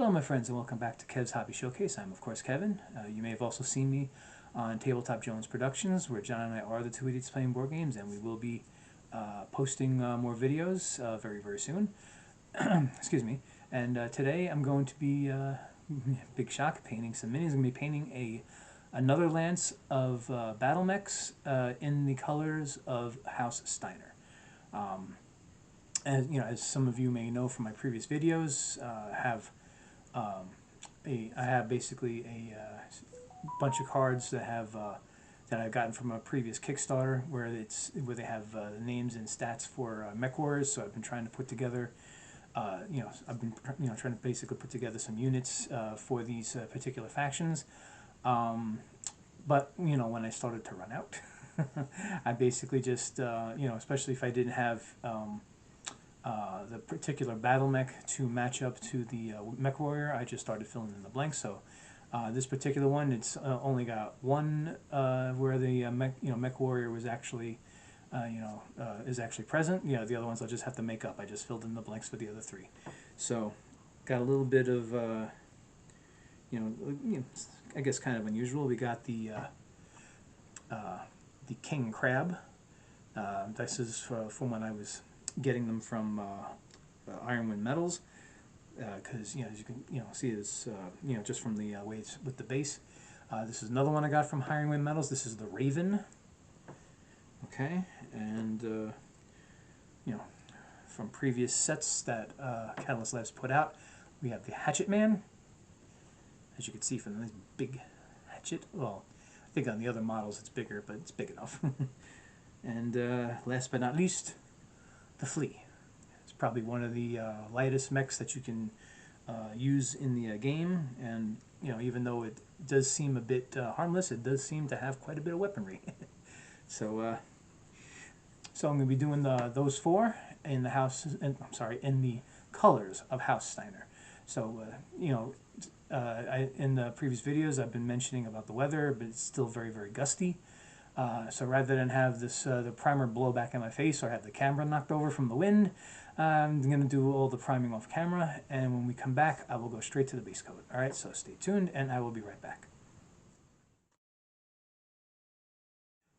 Hello my friends and welcome back to Kev's Hobby Showcase. I'm of course Kevin. You may have also seen me on Tabletop Jones Productions, where John and I are the two idiots playing board games, and we will be posting more videos very soon. Excuse me. And today I'm going to be, big shock, painting some minis. I'm going to be painting another lance of battlemechs in the colors of House Steiner. As you know, as some of you may know from my previous videos, I have basically a bunch of cards that that I've gotten from a previous Kickstarter, where they have names and stats for mech warriors. So I've been trying to put together, I've been trying to basically put together some units for these particular factions. But when I started to run out, I basically just especially if I didn't have the particular battle mech to match up to the mech warrior, I just started filling in the blanks. So this particular one, it's only got one where the mech warrior was actually is actually present. The other ones I'll just have to make up. I just filled in the blanks for the other three. So got a little bit of I guess kind of unusual. We got the king crab. This is from when I was getting them from Ironwind Metals, because as you can see, this just from the way it's with the base. This is another one I got from Ironwind Metals. This is the Raven. Okay, and from previous sets that Catalyst Labs put out, we have the Hatchet Man. As you can see from this big hatchet. Well, I think on the other models it's bigger, but it's big enough. And last but not least, the Flea. It's probably one of the lightest mechs that you can use in the game, and even though it does seem a bit harmless, it does seem to have quite a bit of weaponry. So I'm going to be doing those four in the in the colors of House Steiner. So in the previous videos I've been mentioning about the weather, but it's still very gusty. So rather than have the primer blow back in my face or have the camera knocked over from the wind, I'm going to do all the priming off camera, and when we come back I will go straight to the base coat. Alright, so stay tuned and I will be right back.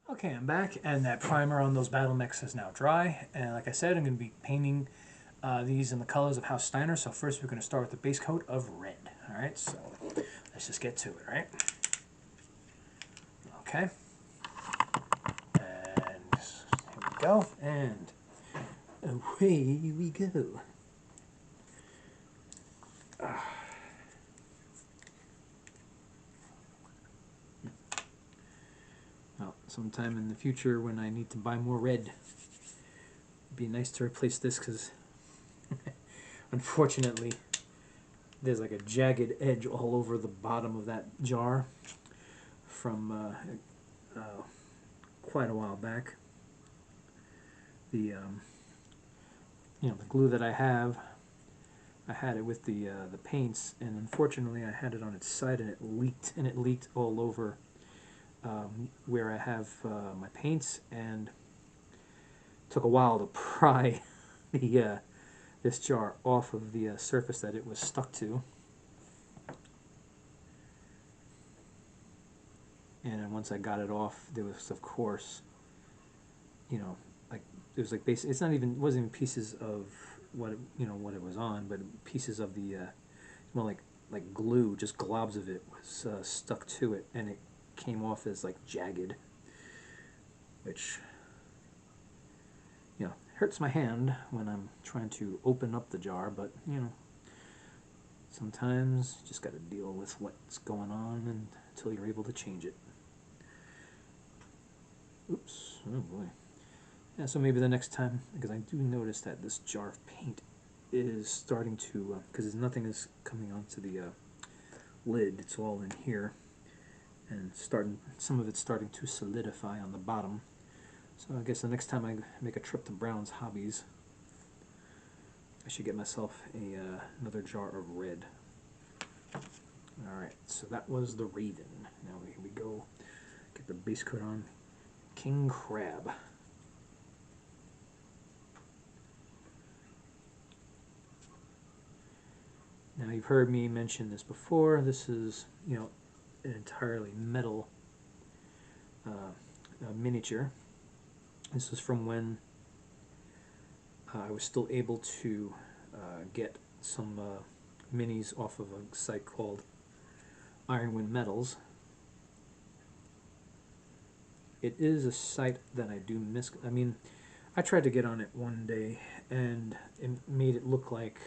Okay, I'm back, and that primer on those battle mechs is now dry, and like I said, I'm going to be painting these in the colors of House Steiner. So first we're going to start with the base coat of red. Alright, so let's just get to it, alright? Okay. Go, and away we go. Well, sometime in the future when I need to buy more red, it'd be nice to replace this, because unfortunately there's like a jagged edge all over the bottom of that jar from quite a while back. The the glue that I had it with the paints, and unfortunately I had it on its side and it leaked all over where I have my paints, and it took a while to pry this jar off of the surface that it was stuck to. And then once I got it off, there was, of course, like it was like basically, it wasn't even pieces of what what it was on, but pieces of the more like glue, just globs of it was stuck to it, and it came off as like jagged, which hurts my hand when I'm trying to open up the jar. But sometimes you just got to deal with what's going on until you're able to change it. Oops, oh boy. Yeah, so maybe the next time, because I do notice that this jar of paint is starting to, because nothing is coming onto the lid, it's all in here, and some of it's starting to solidify on the bottom. So I guess the next time I make a trip to Brown's Hobbies, I should get myself another jar of red. Alright, so that was the Raven. Now here we go, get the base coat on King Crab. Now you've heard me mention this before. This is, an entirely metal miniature. This is from when I was still able to get some minis off of a site called Ironwind Metals. It is a site that I do miss. I mean, I tried to get on it one day, and it made it look like,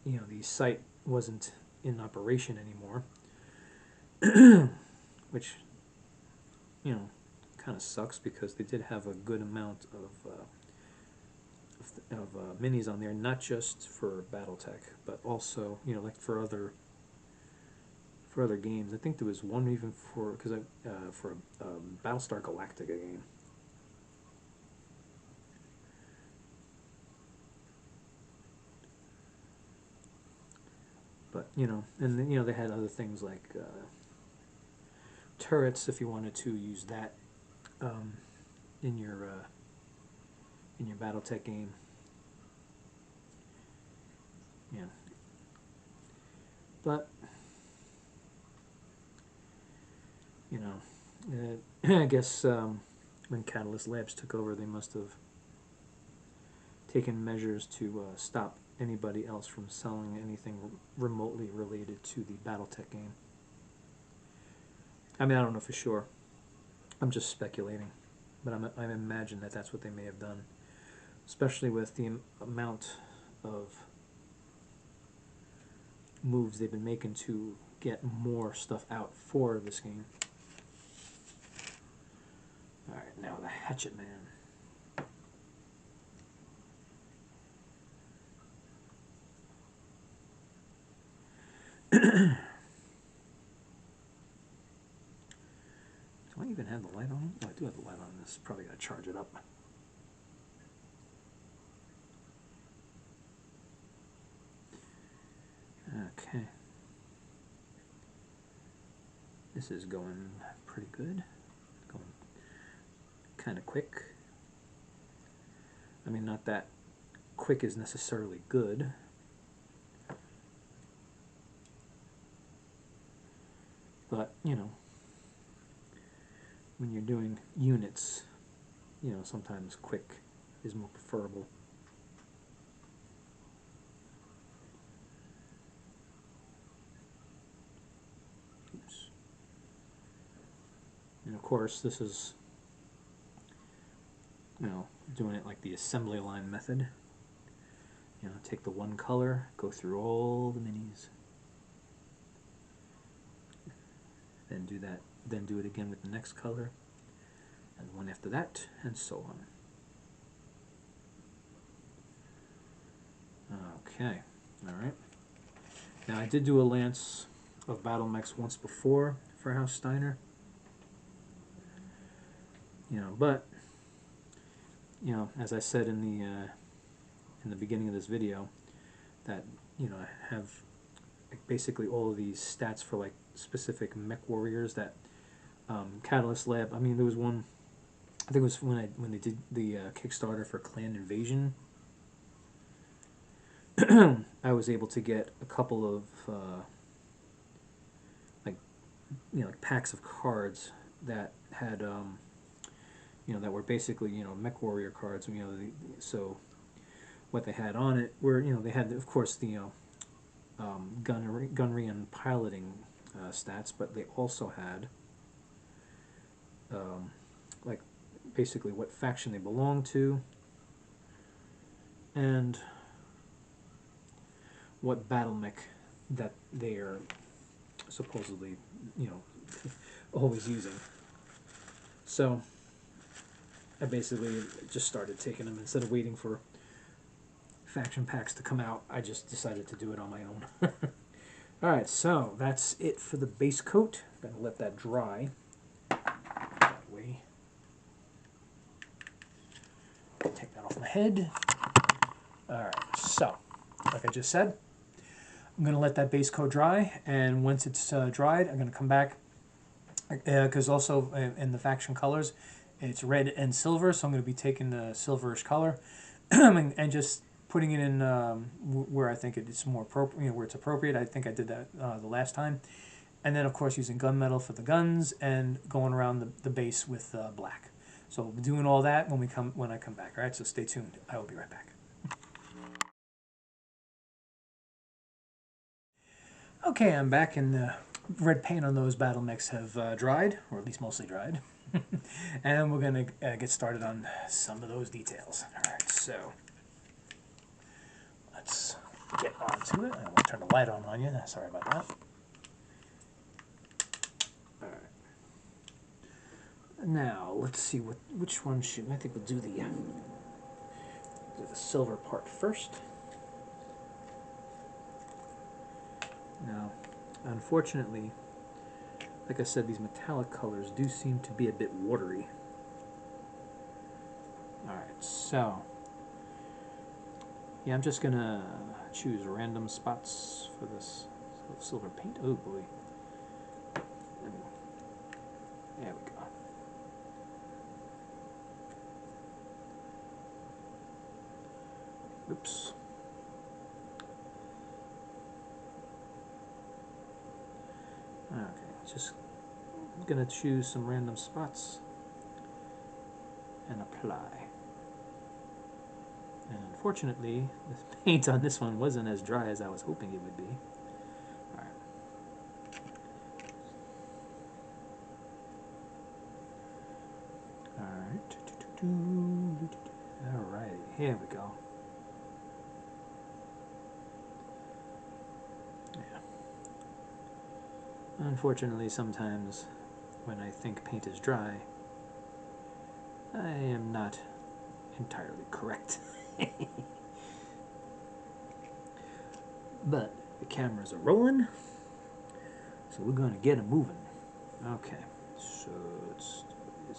the site wasn't in operation anymore, which, kind of sucks, because they did have a good amount of minis on there, not just for Battletech, but also, like for other games. I think there was one even for a Battlestar Galactica game. But and they had other things like turrets, if you wanted to use that in your Battletech game. Yeah. But I guess when Catalyst Labs took over, they must have taken measures to stop anybody else from selling anything remotely related to the Battletech game. I mean, I don't know for sure. I'm just speculating, but I imagine that that's what they may have done, especially with the amount of moves they've been making to get more stuff out for this game. Alright, now the Hatchet Man. Do I even have the light on? Oh, I do have the light on this. Probably got to charge it up. Okay. This is going pretty good. Going kind of quick. I mean, not that quick is necessarily good. But, when you're doing units, sometimes quick is more preferable. Oops. And of course, this is, doing it like the assembly line method. Take the one color, go through all the minis, then do that, then do it again with the next color, and one after that, and so on. Okay, alright. Now I did do a lance of battlemechs once before for House Steiner. But as I said in the beginning of this video, that I have like basically all of these stats for like specific mech warriors that Catalyst Lab. I mean, there was one. I think it was when they did the Kickstarter for Clan Invasion. I was able to get a couple of like packs of cards that had that were basically mech warrior cards. So what they had on it were they had, of course, the gunnery and piloting stats, but they also had like basically what faction they belong to and what battle mech that they are supposedly always using. So I basically just started taking them instead of waiting for faction packs to come out. I just decided to do it on my own. Alright, so that's it for the base coat. I'm gonna let that dry. That way. Take that off my head. Alright, so like I just said, I'm gonna let that base coat dry, and once it's dried, I'm gonna come back because also in the faction colors it's red and silver, so I'm going to be taking the silverish color and just putting it in where I think it's more appropriate, you know, where it's appropriate. I think I did that the last time. And then, of course, using gunmetal for the guns and going around the base with black. So we'll be doing all that when I come back. All right, so stay tuned. I will be right back. Okay, I'm back, and the red paint on those battle mechs have dried, or at least mostly dried. And we're going to get started on some of those details. All right, so let's get onto it. I want to turn the light on you. Sorry about that. All right. Now, let's see which one should... I think we'll do the silver part first. Now, unfortunately, like I said, these metallic colors do seem to be a bit watery. Alright, so yeah, I'm just gonna choose random spots for this silver paint. Oh boy. There we go. Oops. Okay, just gonna choose some random spots and apply. And unfortunately, the paint on this one wasn't as dry as I was hoping it would be. Alright. Alright. Alright, here we go. Yeah. Unfortunately, sometimes when I think paint is dry, I am not entirely correct. But the cameras are rolling, so we're going to get them moving. Okay, so let's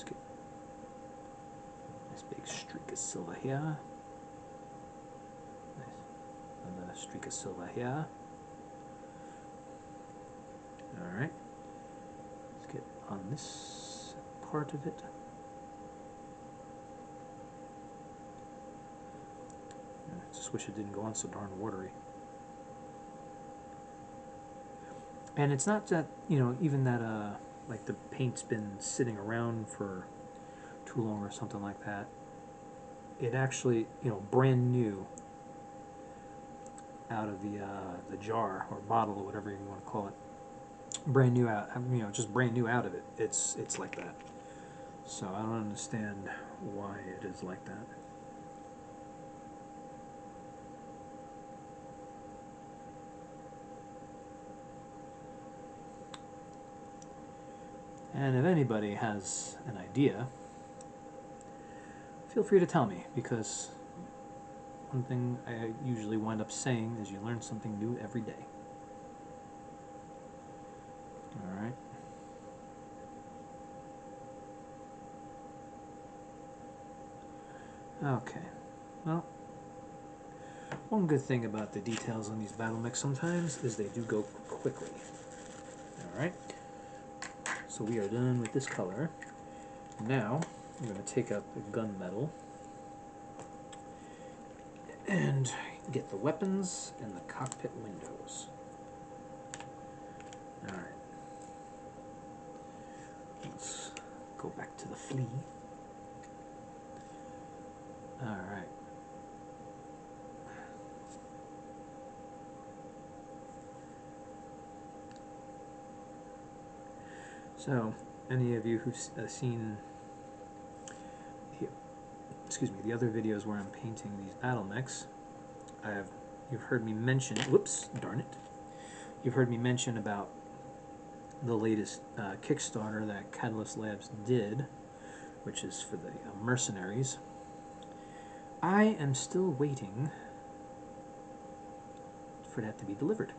get a nice big streak of silver here. Nice. Another streak of silver here. Alright, let's get on this part of it. I just wish it didn't go on so darn watery. And it's not that, you know, even that, like the paint's been sitting around for too long or something like that. It actually, you know, brand new out of the jar or bottle or whatever you want to call it. Brand new out, you know, just brand new out of it. It's like that. So I don't understand why it is like that. And if anybody has an idea, feel free to tell me, because one thing I usually wind up saying is you learn something new every day. Alright. Okay. Well, one good thing about the details on these battle mechs sometimes is they do go quickly. Alright. So we are done with this color. Now, I'm going to take up the gunmetal and get the weapons and the cockpit windows. Alright. Let's go back to the flea. Alright. So, any of you who've seen the other videos where I'm painting these battle mechs, you've heard me mention, whoops, darn it, you've heard me mention about the latest Kickstarter that Catalyst Labs did, which is for the mercenaries. I am still waiting for that to be delivered,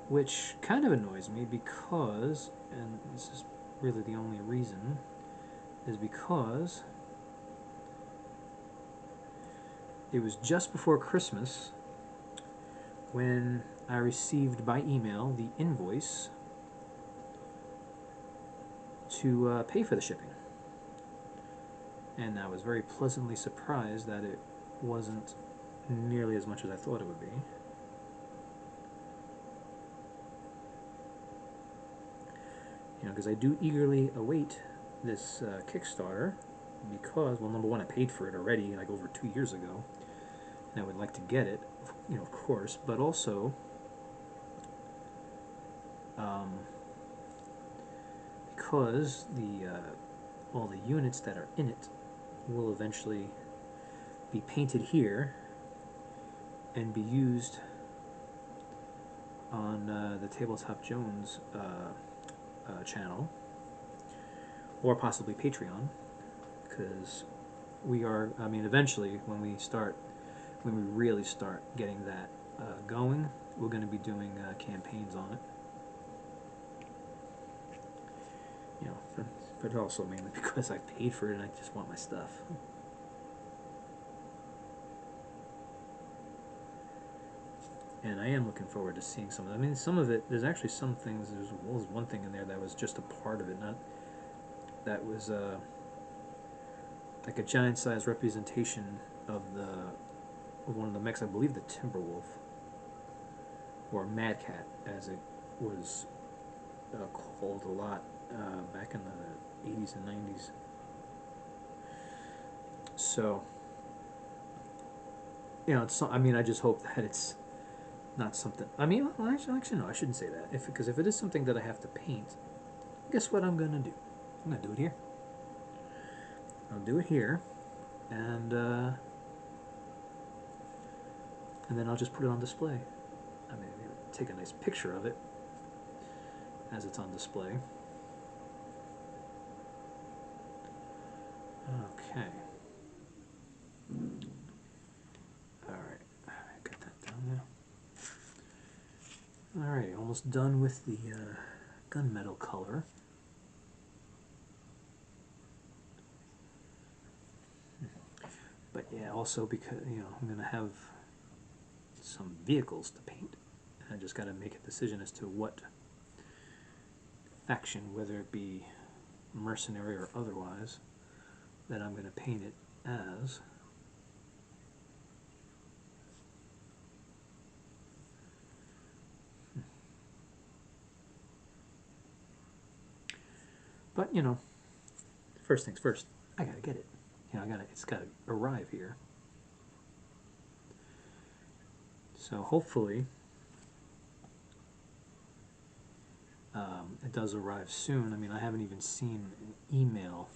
which kind of annoys me because, and this is really the only reason, is because it was just before Christmas when I received by email the invoice to pay for the shipping. And I was very pleasantly surprised that it wasn't nearly as much as I thought it would be. You know, because I do eagerly await this Kickstarter because, well, number one, I paid for it already, like over 2 years ago, and I would like to get it, you know, of course, but also because the all the units that are in it will eventually be painted here and be used on the Tabletop Jones channel, or possibly Patreon, because we are, I mean, eventually when we really start getting that going, we're going to be doing campaigns on it. You know, but also mainly because I paid for it and I just want my stuff. And I am looking forward to seeing some of it. I mean, some of it, there's actually some things, there was one thing in there that was just a part of it, not, that was like a giant-sized representation of one of the mechs, I believe the Timberwolf, or Mad Cat, as it was called a lot back in the 80s and 90s. So, you know, it's, I mean, I just hope that it's not something, I mean, well, actually no, I shouldn't say that. Because if it is something that I have to paint, guess what I'm going to do? I'm going to do it here. I'll do it here, and then I'll just put it on display. I mean, take a nice picture of it as it's on display. Okay. Alright, got that down there. Alright, almost done with the gunmetal color. But yeah, also because, you know, I'm going to have some vehicles to paint. I just got to make a decision as to what faction, whether it be mercenary or otherwise, that I'm going to paint it as. But, you know, first things first, I got to get it. You know, it's got to arrive here. So hopefully it does arrive soon. I mean, I haven't even seen an email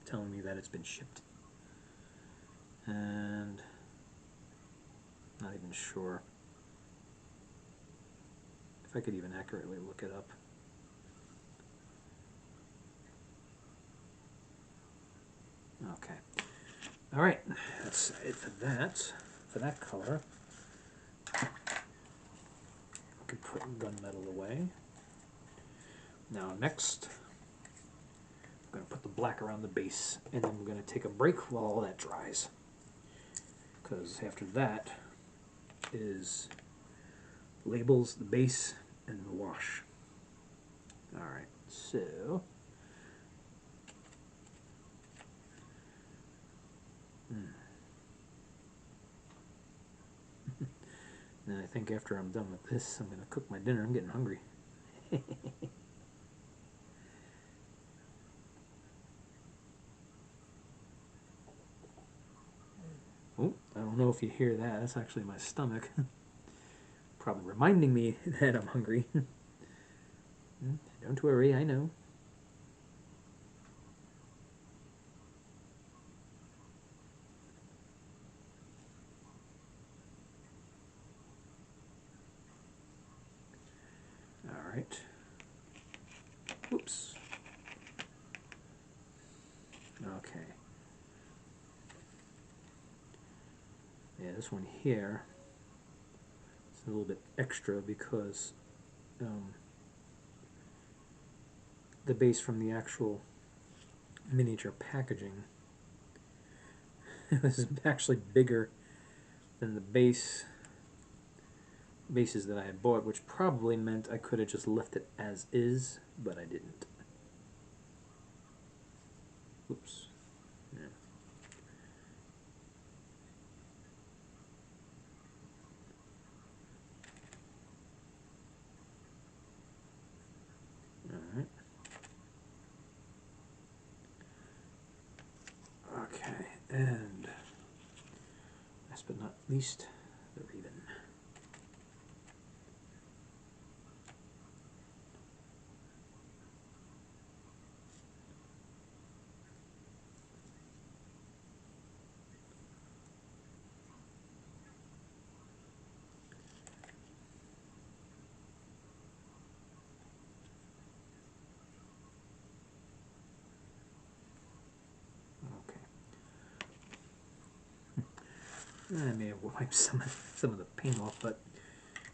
telling me that it's been shipped. And not even sure if I could even accurately look it up. Okay. All right, that's it for that color. I could put gunmetal away. Now next, I'm going to put the black around the base, and then we're going to take a break while all that dries. Because after that is labels, the base, and the wash. All right, so then I think after I'm done with this, I'm going to cook my dinner. I'm getting hungry. Oh, I don't know if you hear that. That's actually my stomach. Probably reminding me that I'm hungry. Don't worry, I know. All right. Oops. Okay. Yeah, this one here is a little bit extra because the base from the actual miniature packaging this is actually bigger than the bases that I had bought, which probably meant I could have just left it as is, but I didn't. Oops. Yeah. Okay, and last but not least, the raven. I may have wiped some of the paint off, but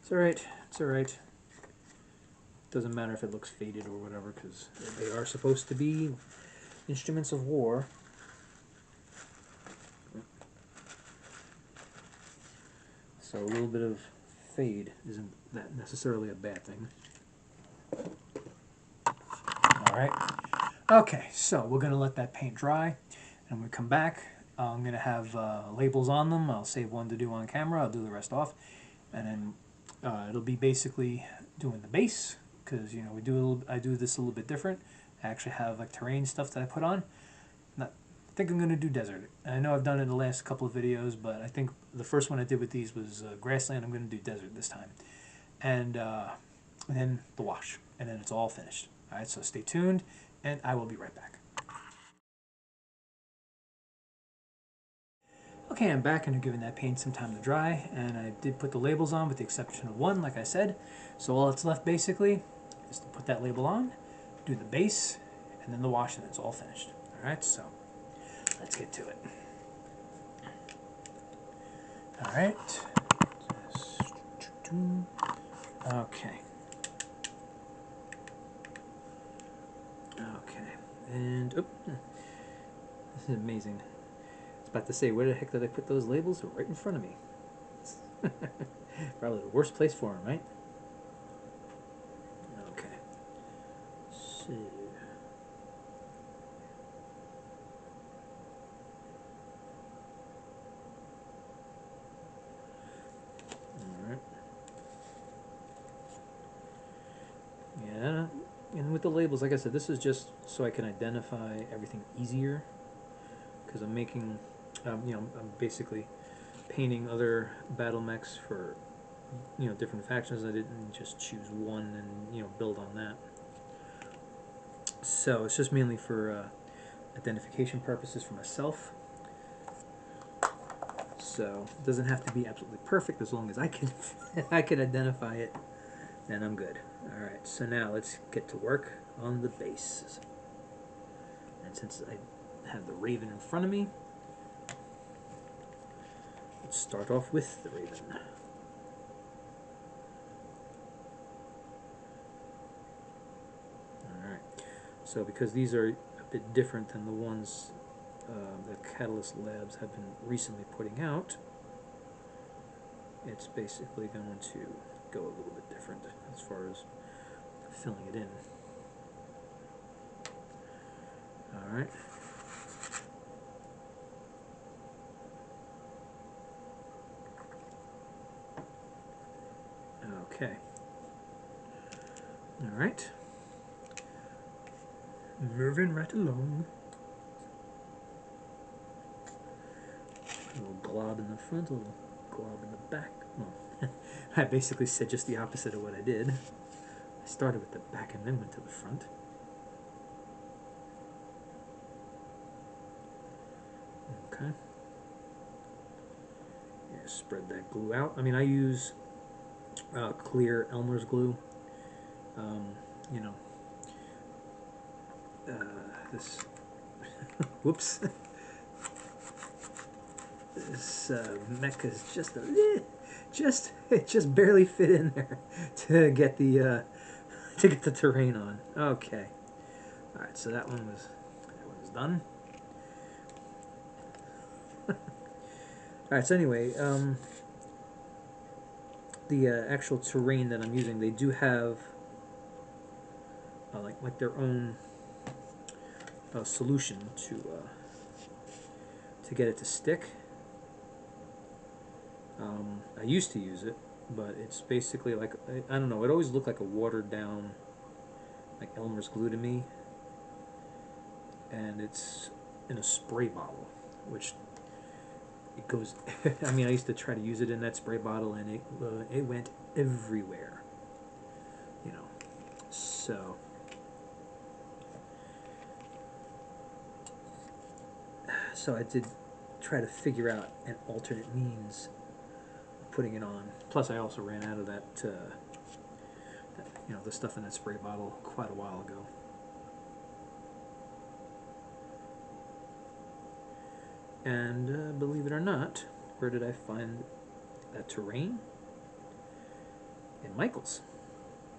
it's alright. It's alright. Doesn't matter if it looks faded or whatever, because they are supposed to be instruments of war. So a little bit of fade isn't that necessarily a bad thing. Alright. Okay, so we're going to let that paint dry, and when we come back, I'm going to have labels on them. I'll save one to do on camera. I'll do the rest off, and then it'll be basically doing the base, because you know I do this a little bit different. I actually have like terrain stuff that I put on. I think I'm going to do desert. I know I've done it in the last couple of videos, but I think the first one I did with these was grassland. I'm going to do desert this time, and then the wash, and then it's all finished. All right, so stay tuned, and I will be right back. Okay, I'm back and I'm giving that paint some time to dry, and I did put the labels on with the exception of one, like I said. So all that's left basically is to put that label on, do the base, and then the wash, and it's all finished. Alright, so let's get to it. Alright. Okay. Okay. And, oh, this is amazing. I was about to say, where the heck did I put those labels? They're right in front of me. Probably the worst place for them, right? Okay. So. Alright. Yeah, and with the labels, like I said, this is just so I can identify everything easier. Because I'm making, you know, I'm basically painting other battlemechs for, you know, different factions. I didn't just choose one and, you know, build on that. So it's just mainly for identification purposes for myself. So it doesn't have to be absolutely perfect, as long as I can I can identify it, then I'm good. Alright, so now let's get to work on the base. And since I have the raven in front of me, let's start off with the raven. Alright, so because these are a bit different than the ones that Catalyst Labs have been recently putting out, it's basically going to go a little bit different as far as filling it in. Alright. Okay. Alright. Moving right along. A little glob in the front, a little glob in the back. Well, I basically said just the opposite of what I did. I started with the back and then went to the front. Okay. Yeah, spread that glue out. I mean, I use clear Elmer's glue. You know, this. Whoops. This mech is just it just barely fit in there to get the terrain on. Okay. All right. So that one was done. All right. So anyway, the actual terrain that I'm using, they do have like their own solution to get it to stick. I used to use it, but it's basically like, I don't know, it always looked like a watered down like Elmer's glue to me, and it's in a spray bottle. which it goes. I mean, I used to try to use it in that spray bottle, and it went everywhere. You know, so I did try to figure out an alternate means of putting it on. Plus, I also ran out of that, you know, the stuff in that spray bottle quite a while ago. And believe it or not, where did I find that terrain? In Michael's,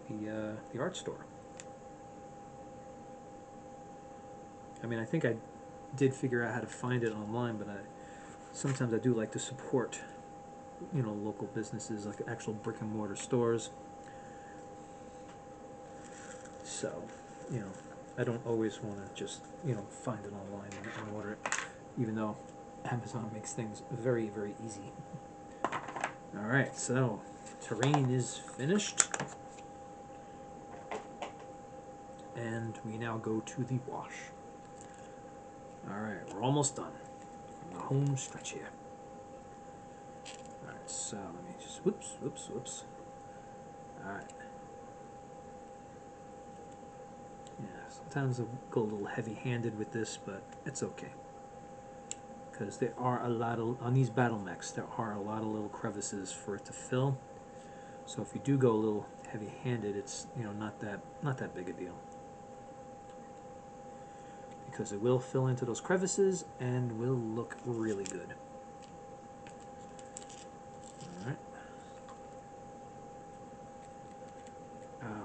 the art store. I mean, I think I did figure out how to find it online, but sometimes I do like to support, you know, local businesses, like actual brick and mortar stores. So, you know, I don't always want to just, you know, find it online and order it, even though Amazon makes things very, very easy. Alright, so terrain is finished. And we now go to the wash. Alright, we're almost done. The home stretch here. Alright, so let me just, whoops. Alright. Yeah, sometimes I go a little heavy-handed with this, but it's okay. Because there are a lot of, on these battlemechs, there are a lot of little crevices for it to fill. So if you do go a little heavy-handed, it's, you know, not that big a deal. Because it will fill into those crevices and will look really good. Alright.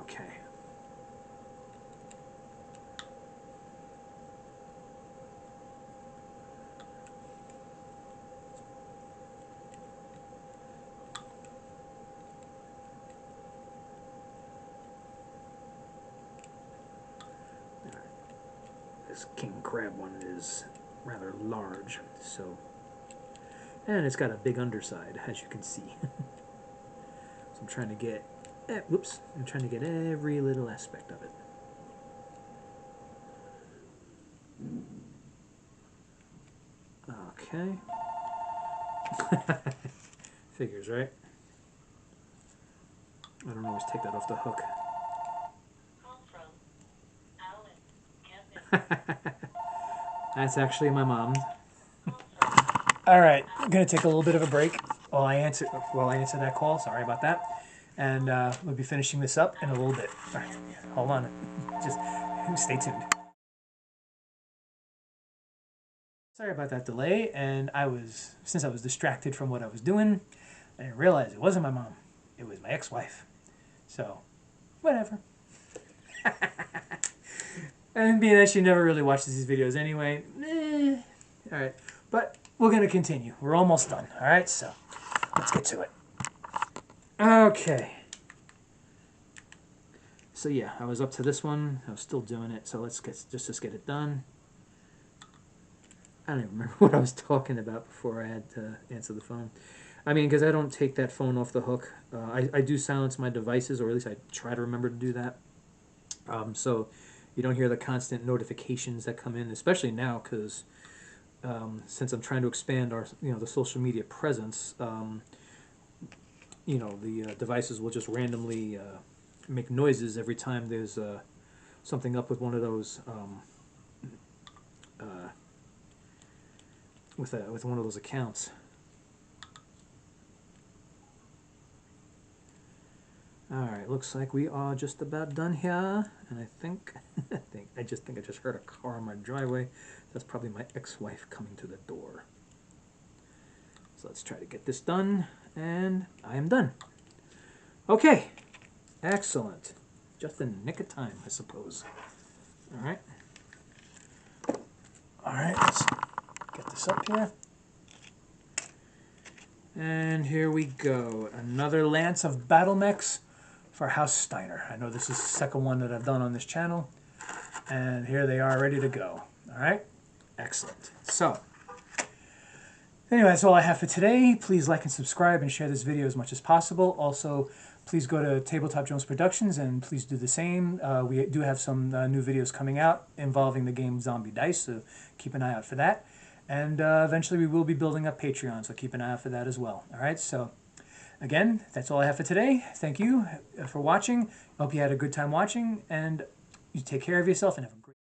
Okay. This king crab one is rather large, so, and it's got a big underside, as you can see. So I'm trying to get, I'm trying to get every little aspect of it. Okay. Figures, right? I don't always take that off the hook. That's actually my mom. Alright, I'm going to take a little bit of a break while I answer that call. Sorry about that. And we'll be finishing this up in a little bit. Alright, hold on. Just stay tuned. Sorry about that delay, and since I was distracted from what I was doing, I didn't realize it wasn't my mom. It was my ex-wife. So, whatever. And being that she never really watches these videos anyway, alright. But we're going to continue. We're almost done. Alright, so let's get to it. Okay. So yeah, I was up to this one. I was still doing it, so let's just get it done. I don't even remember what I was talking about before I had to answer the phone. I mean, because I don't take that phone off the hook. I do silence my devices, or at least I try to remember to do that. So you don't hear the constant notifications that come in, especially now, because since I'm trying to expand our, the social media presence, the devices will just randomly make noises every time there's something up with one of those with one of those accounts. Alright, looks like we are just about done here, and I think I just heard a car on my driveway. That's probably my ex-wife coming to the door. So let's try to get this done, and I am done. Okay, excellent. Just in the nick of time, I suppose. Alright. Alright, let's get this up here. And here we go. Another lance of battlemechs for House Steiner. I know this is the second one that I've done on this channel. And here they are ready to go. Alright? Excellent. So, anyway, that's all I have for today. Please like and subscribe and share this video as much as possible. Also, please go to Tabletop Jones Productions and please do the same. We do have some new videos coming out involving the game Zombie Dice, so keep an eye out for that. And eventually we will be building up Patreon, so keep an eye out for that as well. All right, so again, that's all I have for today. Thank you for watching. I hope you had a good time watching, and you take care of yourself and have a great